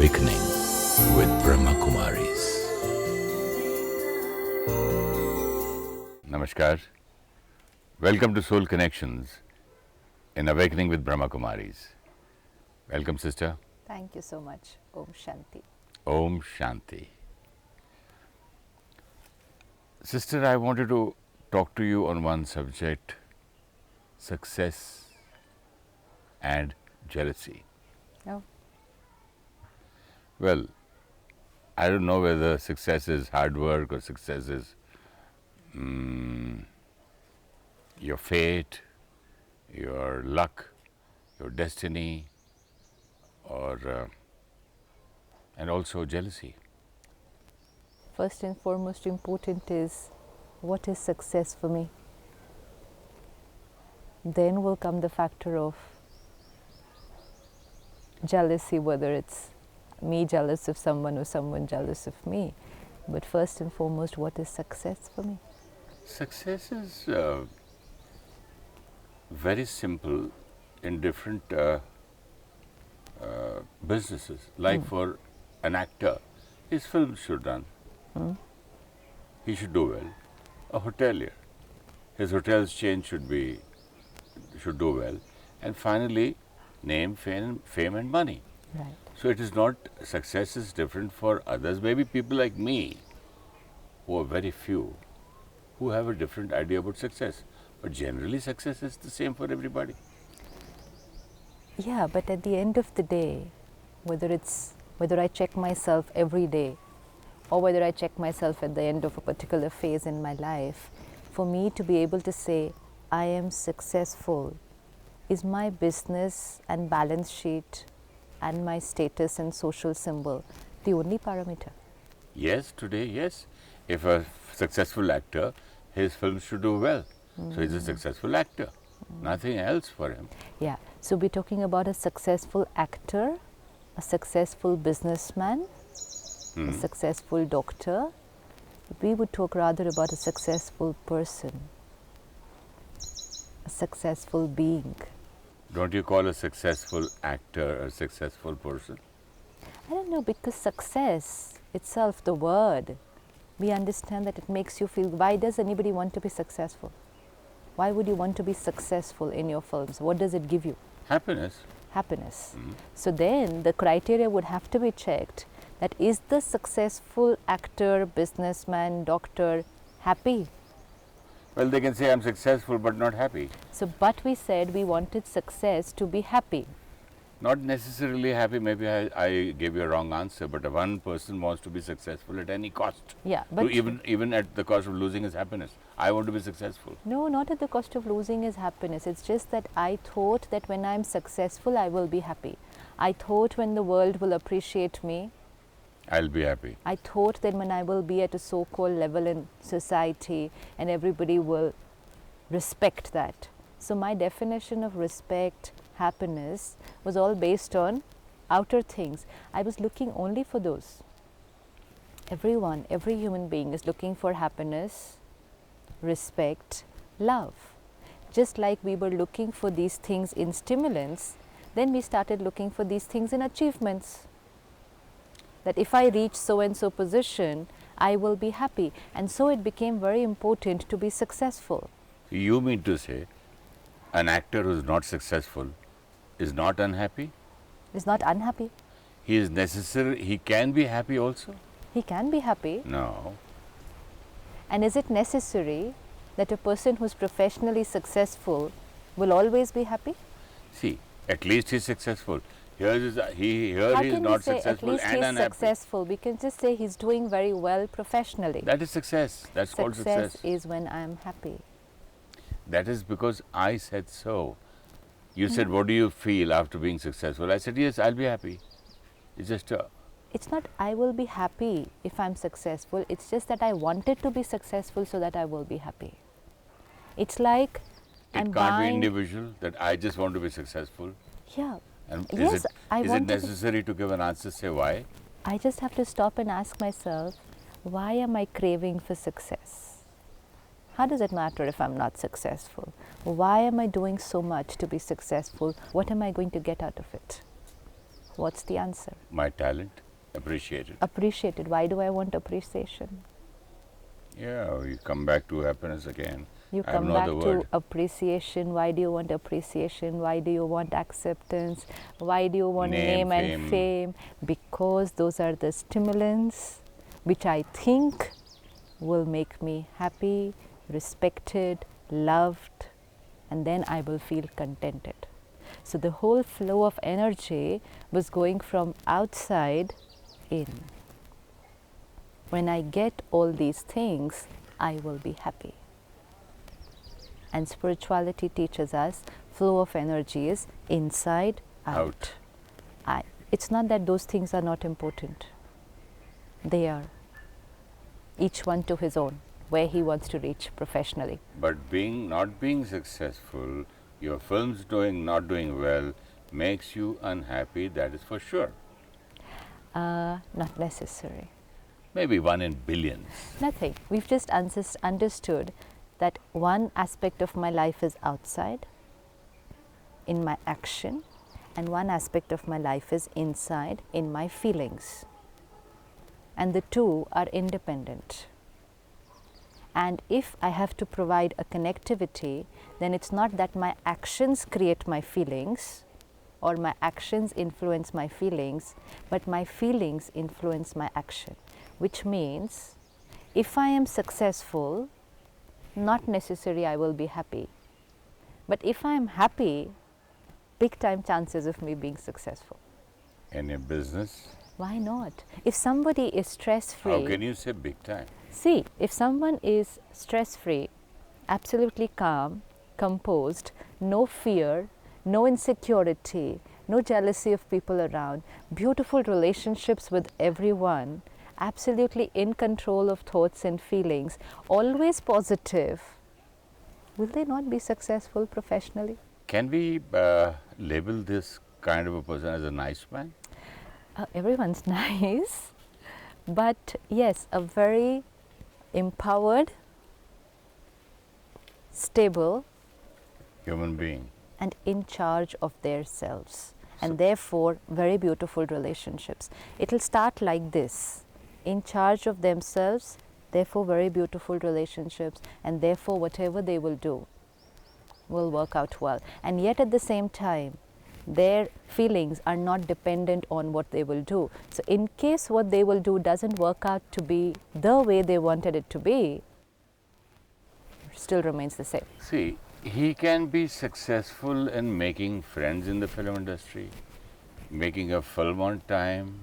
Awakening with Brahma Kumaris. Namaskar. Welcome to Soul Connections in Awakening with Brahma Kumaris. Welcome, sister. Thank you so much. Om Shanti. Om Shanti. Sister, I wanted to talk to you on one subject: success and jealousy. Oh, Well, I don't know whether success is hard work or success is your fate, your luck, your destiny, or and also jealousy. first and foremost important is what is success for me? Then will come the factor of jealousy, whether it's me jealous of someone or someone jealous of me. But first and foremost, what is success for me? Success is very simple in different businesses. Like for an actor, his films should run. He should do well. A hotelier, his hotel's chain should do well. And finally, name, fame and money. Right. So it is not, success is different for others. Maybe people like me, who are very few, who have a different idea about success. But generally success is the same for everybody. Yeah, but at the end of the day, whether I check myself every day or whether I check myself at the end of a particular phase in my life, for me to be able to say I am successful, is my business and balance sheet and my status and social symbol the only parameter? Yes, today, yes. If a successful actor, his films should do well. So he's a successful actor. Nothing else for him. Yeah, so we're talking about a successful actor, a successful businessman, a successful doctor. We would talk rather about a successful person, a successful being. Don't you call a successful actor a successful person? I don't know, because success itself, the word, we understand that it makes you feel, why does anybody want to be successful? Why would you want to be successful in your films? What does it give you? Happiness. Happiness. So then the criteria would have to be checked, that is the successful actor, businessman, doctor happy? Well, they can say I'm successful but not happy. So, but we said we wanted success to be happy. Not necessarily happy, maybe I gave you a wrong answer, but one person wants to be successful at any cost. Yeah, but even at the cost of losing his happiness. I want to be successful. no, not at the cost of losing his happiness. It's just that I thought that when I'm successful, I will be happy. I thought when the world will appreciate me, I'll be happy. I thought that when I will be at a so-called level in society and everybody will respect that. So my definition of respect, happiness was all based on outer things. I was looking only for those. Everyone, every human being is looking for happiness, respect, love. Just like we were looking for these things in stimulants, then we started looking for these things in achievements. That if I reach so and so position, I will be happy. And so it became very important to be successful. You mean to say an actor who is not successful is not unhappy? Is not unhappy. He is necessary, he can be happy also? He can be happy. No. And is it necessary that a person who is professionally successful will always be happy? See, at least he is successful. Here he is How not can we say at successful least and he's unhappy. successful? We can just say he's doing very well professionally. That is success. That's called success. is when I'm happy. That is because I said so. You said, what do you feel after being successful? I said, yes, I'll be happy. It's just It's not I will be happy if I'm successful. It's just that I wanted to be successful so that I will be happy. It's like it can't be individual that I just want to be successful. Yeah. And Yes, is I it want to be- necessary to give an answer, say why? I just have to stop and ask myself, why am I craving for success? How does it matter if I'm not What's the answer? My talent, appreciated. Appreciated. Why do I want appreciation? Yeah, you come back to happiness again. You I have come no back other to word. appreciation. Why do you want appreciation? Why do you want acceptance? Why do you want Name, name and fame? Because those are the stimulants which I think will make me happy, respected, loved, and then I will feel contented. So the whole flow of energy was going from outside in. When I get all these things, I will be happy. And spirituality teaches us flow of energy is inside out. It's not that those things are not important. They are. Each one to his own, where he wants to reach professionally. But not being successful, your film's not doing well, makes you unhappy, that is for sure. Not necessary. Maybe 1 in billions. Nothing. We've just understood that one aspect of my life is outside, in my action, and one aspect of my life is inside, in my feelings. And the two are independent. And if I have to provide a connectivity, then it's not that my actions create my feelings or my actions influence my feelings, but my feelings influence my action. Which means if I am successful, not necessarily I will be happy. But if I am happy, big time chances of me being successful. In a business? Why not? If somebody is stress-free. How can you say big time? See, if someone is stress-free, absolutely calm, composed, no fear, no insecurity, no jealousy of people around, beautiful relationships with everyone, absolutely in control of thoughts and feelings, always positive, will they not be successful professionally? Can we label this kind of a person as a nice man? Everyone's nice, but yes, a very empowered, stable Human being. and in charge of their selves, and therefore very beautiful relationships. It will start like this: in charge of themselves, therefore very beautiful relationships, and therefore whatever they will do will work out well. And yet at the same time, their feelings are not dependent on what they will do. So in case what they will do doesn't work out to be the way they wanted it to be, it still remains the same. See, he can be successful in making friends in the film industry, making a film on time,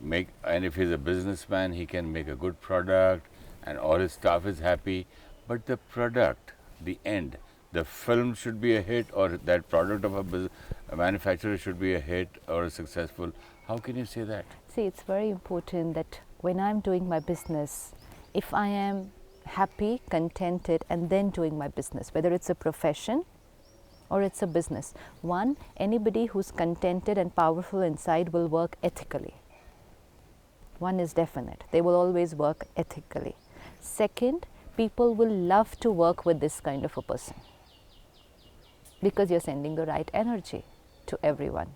and if he's a businessman, he can make a good product and all his staff is happy. But the product, the end, the film should be a hit, or that product of a manufacturer should be a hit or successful. How can you say that? See, it's very important that when I'm doing my business, if I am happy, contented, and then doing my business, whether it's a profession or it's a business. One, anybody who's contented and powerful inside will work ethically. One is definite. They will always work ethically. Second, people will love to work with this kind of a person because you're sending the right energy to everyone.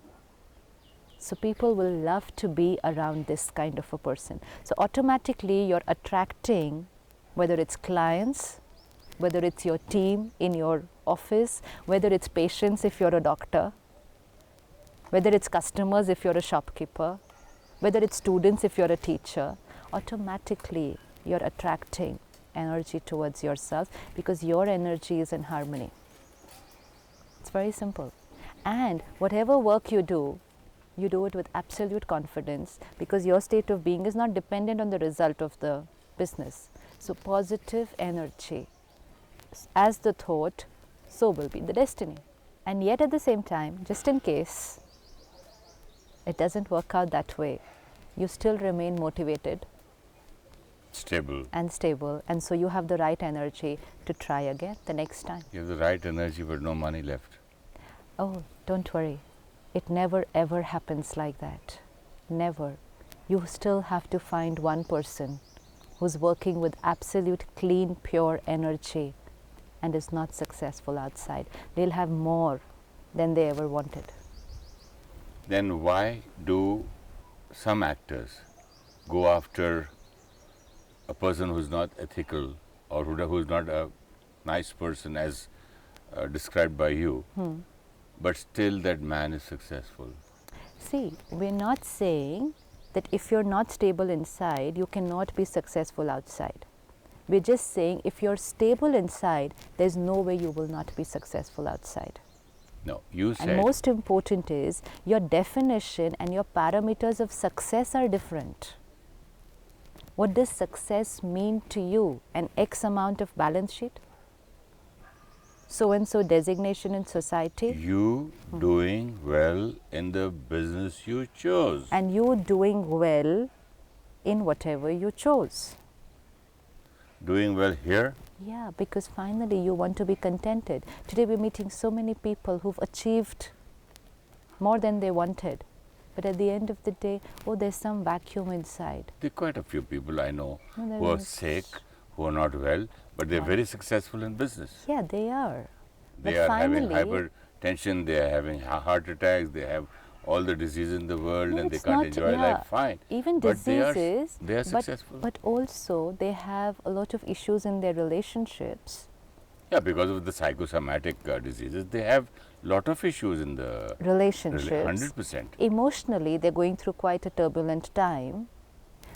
So people will love to be around this kind of a person. So automatically you're attracting, whether it's clients, whether it's your team in your office, whether it's patients if you're a doctor, whether it's customers if you're a shopkeeper, whether it's students if you're a teacher, automatically you're attracting energy towards yourself because your energy is in harmony. It's very simple. And whatever work you do it with absolute confidence because your state of being is not dependent on the result of the business. So positive energy, as the thought, so will be the destiny. And yet at the same time, just in case it doesn't work out that way, you still remain motivated, Stable. and stable, and so you have the right energy to try again the next time. You have the right energy but no money left. Oh, don't worry. It never ever happens like that. Never. You still have to find one person who's working with absolute clean, pure energy and is not successful outside. They'll have more than they ever wanted. then why do some actors go after a person who's not ethical or who's not a nice person as described by you, but still that man is successful? See, we're not saying that if you're not stable inside, you cannot be successful outside. We're just saying if you're stable inside, there's no way you will not be successful outside. No, you said. And most important is your definition and your parameters of success are different. What does success mean to you? An X amount of balance sheet? So and so designation in society? You doing well in the business you chose. And you doing well in whatever you chose. Doing well here? Yeah, because finally you want to be contented. Today we're meeting so many people who've achieved more than they wanted. But at the end of the day, oh, there's some vacuum inside. There are quite a few people I know No, who are is. sick, who are not well, but they're very successful in business. Yeah, they are. They But are having finally- hypertension, they are having heart attacks, they have all the diseases in the world, No, and they it's can't not- enjoy yeah, life fine. Even But diseases, they are but, successful. but also they have a lot of issues in their relationships. Yeah, because of the psychosomatic diseases, they have lot of issues in the Relationships. 100%. Emotionally, they're going through quite a turbulent time.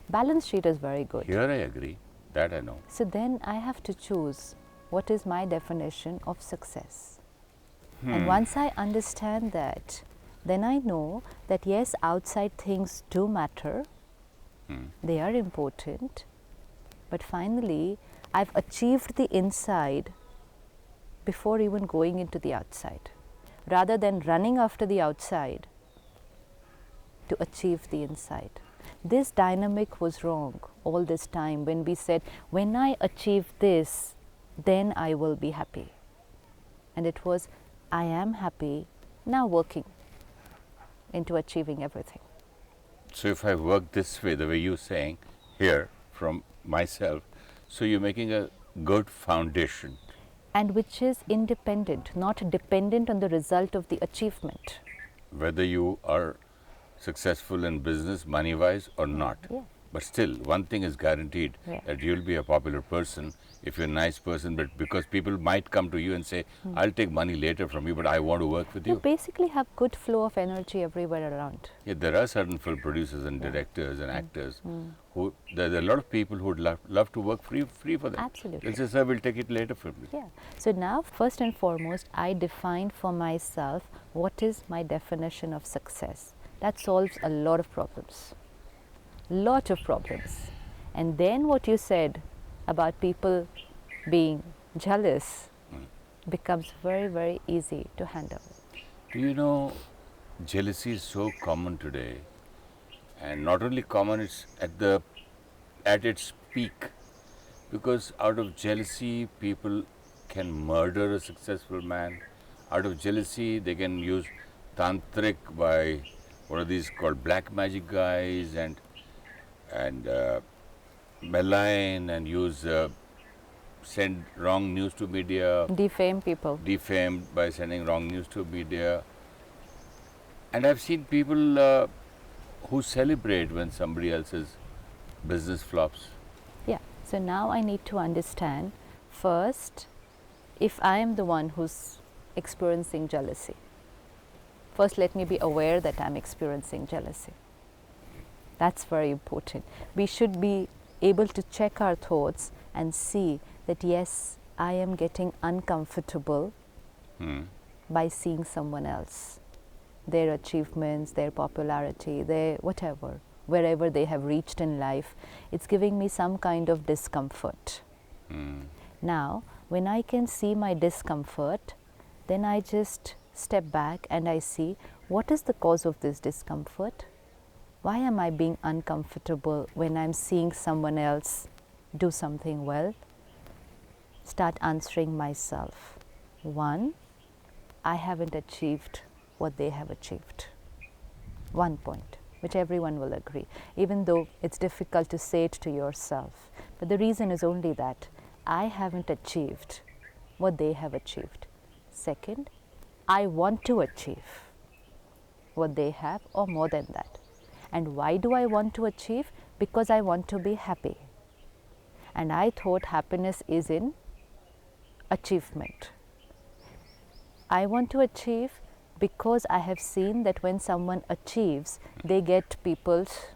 Balance sheet is very good. Here I agree, that I know. So then I have to choose what is my definition of success. And once I understand that, then I know that yes, outside things do matter, they are important, but finally I've achieved the inside before even going into the outside, rather than running after the outside to achieve the inside. This dynamic was wrong all this time when we said, when I achieve this, then I will be happy. And it was, I am happy, now working into achieving everything. So if I work this way, the way you're saying here from myself, so you're making a good foundation. And which is independent, not dependent on the result of the achievement. Whether you are successful in business, money-wise or not. Yeah. But still, one thing is guaranteed, Yeah. that you'll be a popular person if you're a nice person, but because people might come to you and say, I'll take money later from you, but I want to work with You you. basically have good flow of energy everywhere around. Yeah, there are certain film producers and directors and actors who, there are a lot of people who would love to work free for them. Absolutely. They'll say, sir, we'll take it later from you. Yeah. So now, first and foremost, I define for myself what is my definition of success. That solves a lot of problems. Lot of problems. And then what you said about people being jealous becomes very, very easy to handle. Do you know, jealousy is so common today, and not only common, it's at its peak, because out of jealousy people can murder a successful man. Out of jealousy they can use tantric by what are these called, black magic guys, and malign and use send wrong news to media, Defame people. defamed by sending wrong news to media. And I've seen people who celebrate when somebody else's business flops. Yeah. So now I need to understand first, if I am the one who's experiencing jealousy. First, let me be aware that I'm experiencing jealousy. That's very important. We should be able to check our thoughts and see that yes, I am getting uncomfortable by seeing someone else, their achievements, their popularity, their whatever, wherever they have reached in life. It's giving me some kind of discomfort. Now, when I can see my discomfort, then I just step back and I see what is the cause of this discomfort. Why am I being uncomfortable when I'm seeing someone else do something well? Start answering myself. 1, I haven't achieved what they have achieved. 1 point, which everyone will agree, even though it's difficult to say it to yourself. But the reason is only that I haven't achieved what they have achieved. Second, I want to achieve. what they have or more than that. And why do I want to achieve? Because I want to be happy. And I thought happiness is in achievement. I want to achieve because I have seen that when someone achieves, they get people's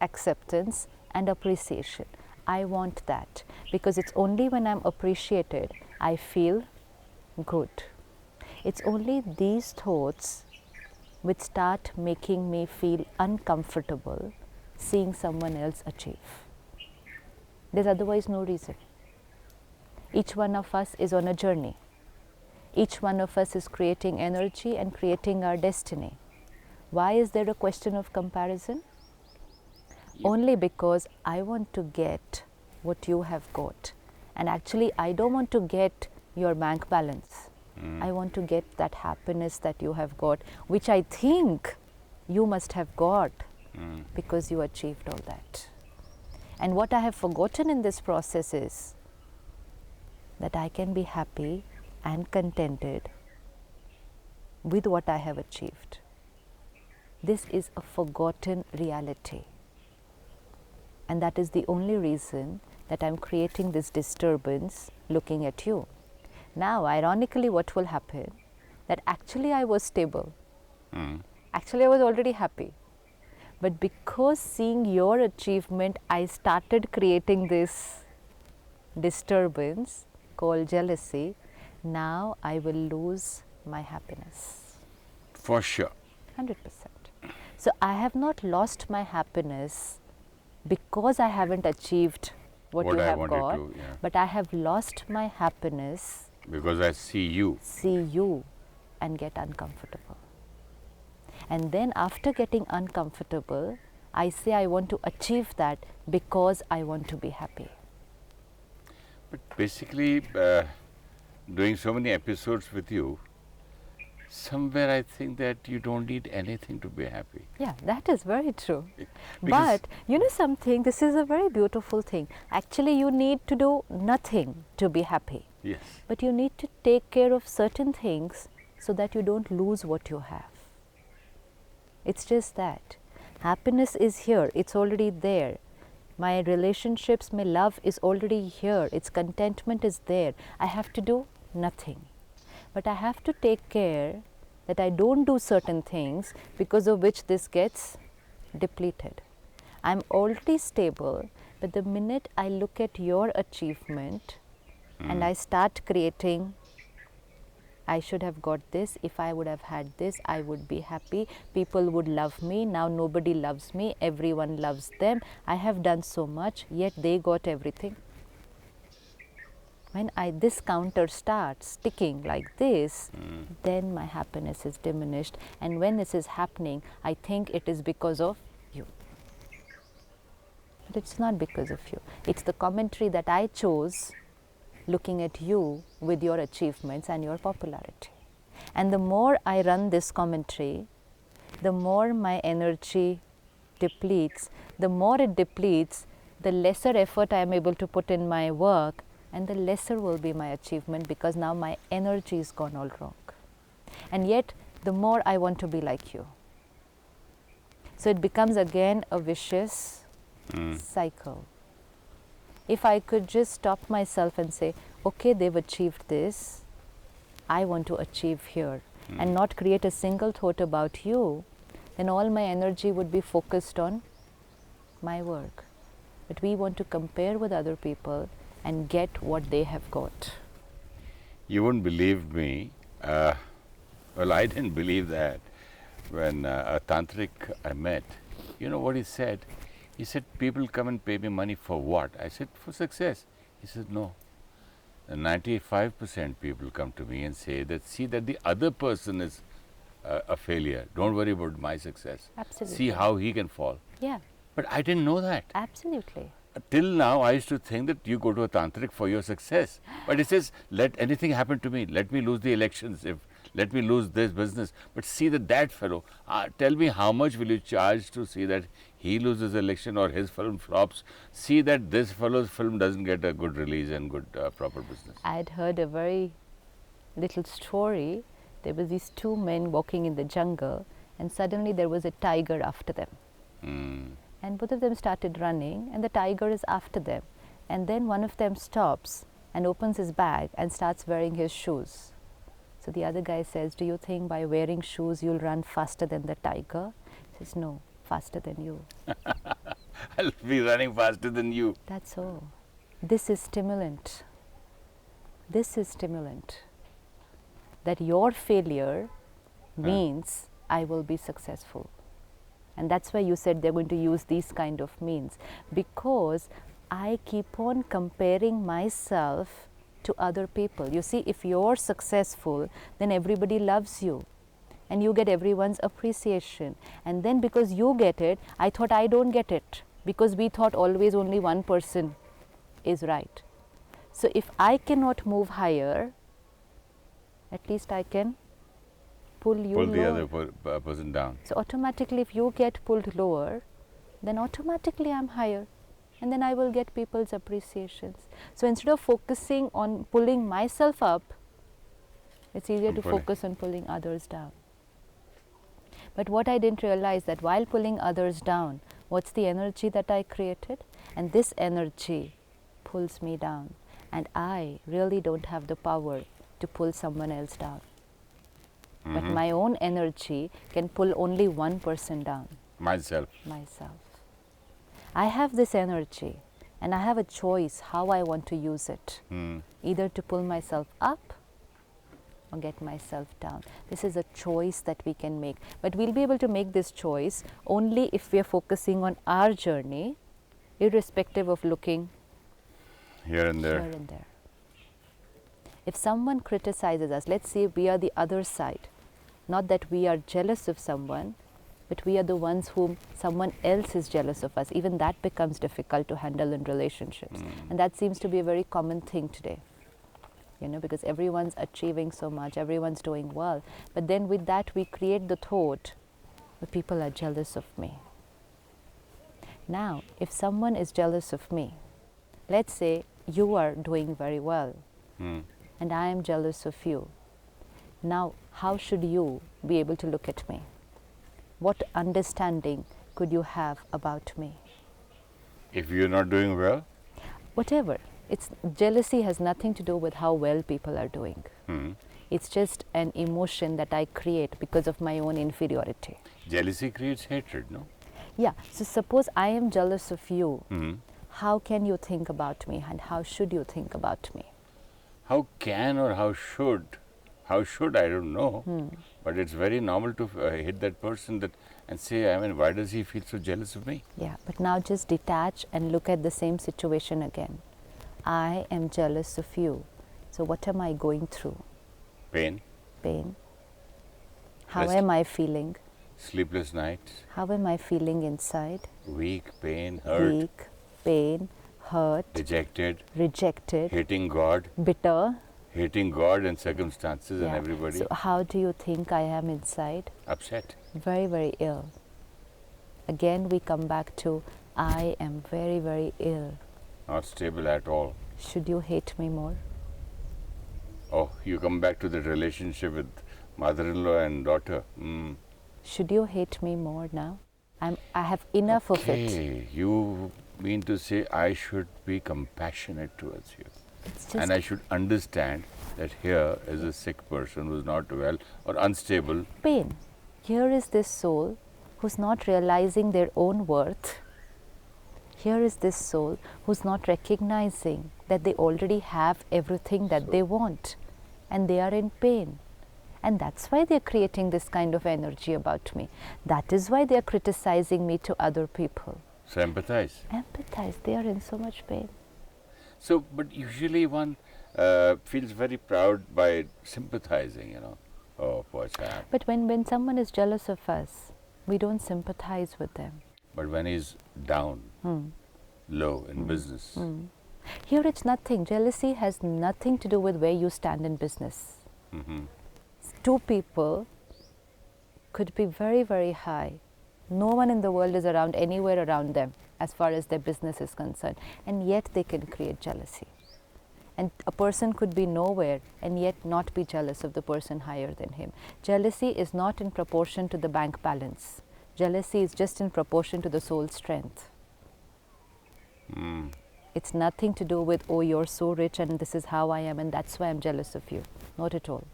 acceptance and appreciation. I want that because it's only when I'm appreciated I feel good. It's only these thoughts which start making me feel uncomfortable seeing someone else achieve. There's otherwise no reason. Each one of us is on a journey. Each one of us is creating energy and creating our destiny. Why is there a question of comparison? Only because I want to get what you have got. And actually, I don't want to get your bank balance. I want to get that happiness that you have got, which I think you must have got because you achieved all that. And what I have forgotten in this process is that I can be happy and contented with what I have achieved. This is a forgotten reality. And that is the only reason that I'm creating this disturbance looking at you. Now, ironically, what will happen? That actually I was stable. Actually, I was already happy. But because seeing your achievement, I started creating this disturbance called jealousy. Now I will lose my happiness. For sure. 100%. So I have not lost my happiness because I haven't achieved what you I have wanted got, to, yeah. but I have lost my happiness, Because I see you. and get uncomfortable. And then after getting uncomfortable, I say I want to achieve that because I want to be happy. But basically, doing so many episodes with you, somewhere I think that you don't need anything to be happy. Yeah, that is very true. Because- But you know something, this is a very beautiful thing. Actually, you need to do nothing to be happy. Yes. But you need to take care of certain things so that you don't lose what you have. It's just that. Happiness is here, it's already there. My relationships, my love is already here, its contentment is there. I have to do nothing. But I have to take care that I don't do certain things because of which this gets depleted. I'm already stable, but the minute I look at your achievement and I start creating, I should have got this, if I would have had this, I would be happy, people would love me, now nobody loves me, everyone loves them, I have done so much, yet they got everything. When this counter starts ticking like this, then my happiness is diminished. And when this is happening, I think it is because of you. But it's not because of you. It's the commentary that I chose looking at you with your achievements and your popularity. And the more I run this commentary, the more my energy depletes. The more it depletes, the lesser effort I am able to put in my work, and the lesser will be my achievement because now my energy is gone all wrong. And yet, the more I want to be like you. So it becomes again a vicious cycle. If I could just stop myself and say, okay, they've achieved this, I want to achieve here, and not create a single thought about you, then all my energy would be focused on my work. But we want to compare with other people and get what they have got. You wouldn't believe me. Well, I didn't believe that when a tantric I met. You know what he said? He said, people come and pay me money for what? I said, for success. He said, no. 95% people come to me and say that, see that the other person is a failure. Don't worry about my success. Absolutely. See how he can fall. Yeah, But I didn't know that. absolutely. Till now, I used to think that you go to a tantric for your success. But he says, let anything happen to me. Let me lose the elections. Let me lose this business. But see that fellow, tell me how much will you charge to see that he loses election or his film flops. See that this fellow's film doesn't get a good release and good proper business. I had heard a very little story. There were these two men walking in the jungle, and suddenly there was a tiger after them. And both of them started running, and the tiger is after them. And then one of them stops and opens his bag and starts wearing his shoes. So the other guy says, do you think by wearing shoes you'll run faster than the tiger? He says, no, faster than you. I'll be running faster than you. That's all. This is stimulant. This is stimulant. That your failure means I will be successful. And that's why you said they're going to use these kind of means. Because I keep on comparing myself to other people. You see, if you're successful, then everybody loves you. And you get everyone's appreciation. And then because you get it, I thought I don't get it. Because we thought always only one person is right. So if I cannot move higher, at least I can pull you Pull lower. the other person down. So automatically if you get pulled lower, then automatically I'm higher. And then I will get people's appreciations. So instead of focusing on pulling myself up, it's easier to focus on pulling others down. But what I didn't realize that while pulling others down, what's the energy that I created? And this energy pulls me down. And I really don't have the power to pull someone else down. But my own energy can pull only one person down. Myself. I have this energy and I have a choice how I want to use it. Either to pull myself up or get myself down. This is a choice that we can make. But we'll be able to make this choice only if we are focusing on our journey, irrespective of looking Here and there. here and there. If someone criticizes us, let's say we are the other side, not that we are jealous of someone, but we are the ones whom someone else is jealous of us. Even that becomes difficult to handle in relationships. And that seems to be a very common thing today. You know, because everyone's achieving so much, everyone's doing well. But then with that we create the thought that people are jealous of me. Now, if someone is jealous of me, let's say you are doing very well, and I am jealous of you. Now, how should you be able to look at me? What understanding could you have about me? If you're not doing well, Whatever. Jealousy has nothing to do with how well people are doing. It's just an emotion that I create because of my own inferiority. jealousy creates hatred, no? Yeah, so suppose I am jealous of you. How can you think about me and how should you think about me? How can or how should I don't know, but it's very normal to hit that person and say, I mean, why does he feel so jealous of me? Yeah, but now just detach and look at the same situation again. I am jealous of you. So what am I going through? Pain, Pain. How Rest. am I feeling? sleepless nights, How am I feeling inside? weak, pain, hurt, Weak, pain, hurt, dejected, rejected, hating God and circumstances and Yeah. everybody, So how do you think I am inside? upset. Very, very ill. Again we come back to I am very, very ill. Not stable at all. Should you hate me more? Oh, you come back to the relationship with mother-in-law and daughter. Should you hate me more now? I have enough of it. Okay, you mean to say I should be compassionate towards you. It's just And I should understand that here is a sick person who's not well or unstable. pain. Here is this soul who's not realizing their own worth. Here is this soul who's not recognizing that they already have everything that they want and they are in pain. And that's why they're creating this kind of energy about me. That is why they're criticizing me to other people. So empathize. Empathize, they are in so much pain. So, but usually one feels very proud by sympathizing, you know. Oh, poor chap. But when someone is jealous of us, we don't sympathize with them. But when he's down, low in business, Here it's nothing. Jealousy has nothing to do with where you stand in business. Two people could be very, very high. No one in the world is around, anywhere around them as far as their business is concerned. And yet they can create jealousy. And a person could be nowhere and yet not be jealous of the person higher than him. Jealousy is not in proportion to the bank balance. Jealousy is just in proportion to the soul strength. It's nothing to do with, oh, you're so rich and this is how I am and that's why I'm jealous of you. Not at all.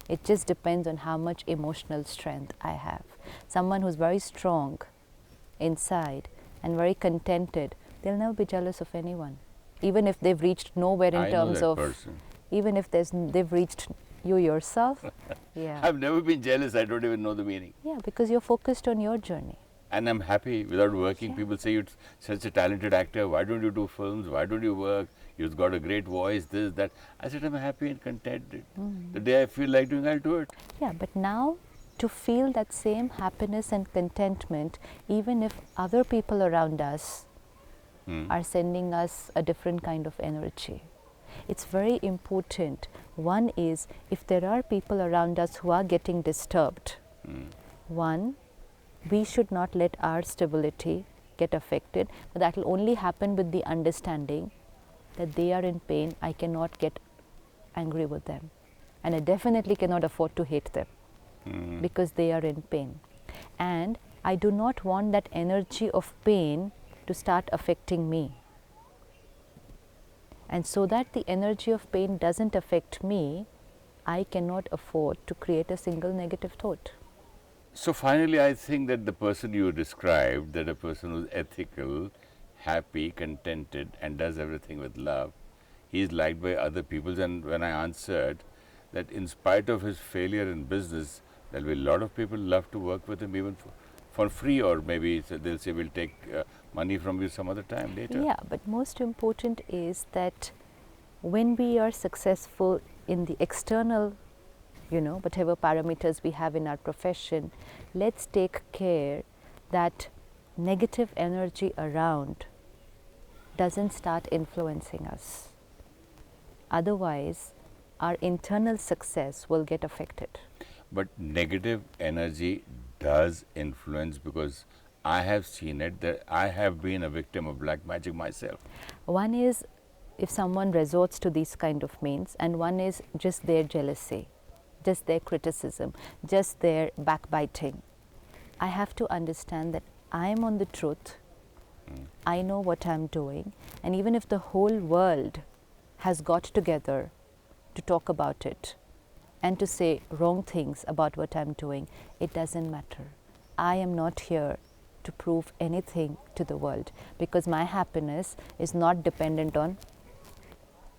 It just depends on how much emotional strength I have. Someone who's very strong inside and very contented, they'll never be jealous of anyone. Even if they've reached nowhere in terms of, even if they've reached you yourself. Yeah. I've never been jealous. I don't even know the meaning. Yeah, because you're focused on your journey. And I'm happy without working. Yeah. People say you're such a talented actor. Why don't you do films? Why don't you work? You've got a great voice, this, that. I said, I'm happy and contented. The day I feel like doing, I'll do it. Yeah, but now to feel that same happiness and contentment, even if other people around us are sending us a different kind of energy. It's very important. One is, if there are people around us who are getting disturbed, one, we should not let our stability get affected, but that will only happen with the understanding that they are in pain. I cannot get angry with them, and I definitely cannot afford to hate them because they are in pain. And I do not want that energy of pain to start affecting me. And so that the energy of pain doesn't affect me, I cannot afford to create a single negative thought. So finally, I think that the person you described, that a person who's ethical, happy, contented, and does everything with love, he is liked by other people. And when I answered that in spite of his failure in business, there'll be a lot of people love to work with him even for free, or maybe they'll say, we'll take money from you some other time later. Yeah, but most important is that when we are successful in the external, whatever parameters we have in our profession, let's take care that negative energy around doesn't start influencing us. Otherwise, our internal success will get affected. But negative energy does influence, because I have seen it, that I have been a victim of black magic myself. One is if someone resorts to these kind of means, and one is just their jealousy, just their criticism, just their backbiting. I have to understand that I am on the truth, I know what I am doing, and even if the whole world has got together to talk about it and to say wrong things about what I am doing, it doesn't matter. I am not here to prove anything to the world, because my happiness is not dependent on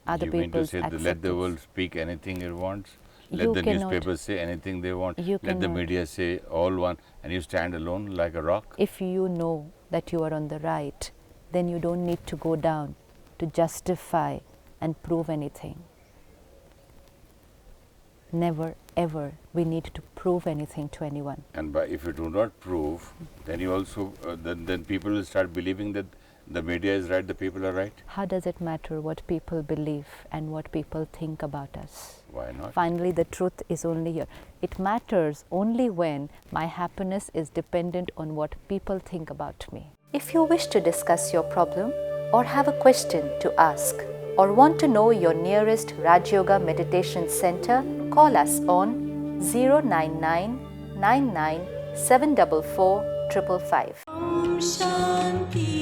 other people's acceptance. You mean to say, let the world speak anything it wants? Let the newspapers say anything they want? Let the media say all one, and you stand alone like a rock? If you know that you are on the right, then you don't need to go down to justify and prove anything. Never ever we need to prove anything to anyone. And if you do not prove, then you also then people will start believing that the media is right, the people are right. How does it matter what people believe and what people think about us? Why not? Finally, the truth is only here. It matters only when my happiness is dependent on what people think about me. If you wish to discuss your problem or have a question to ask, or want to know your nearest Rajyoga meditation center, call us on 099 99 744 555. Om Shanti.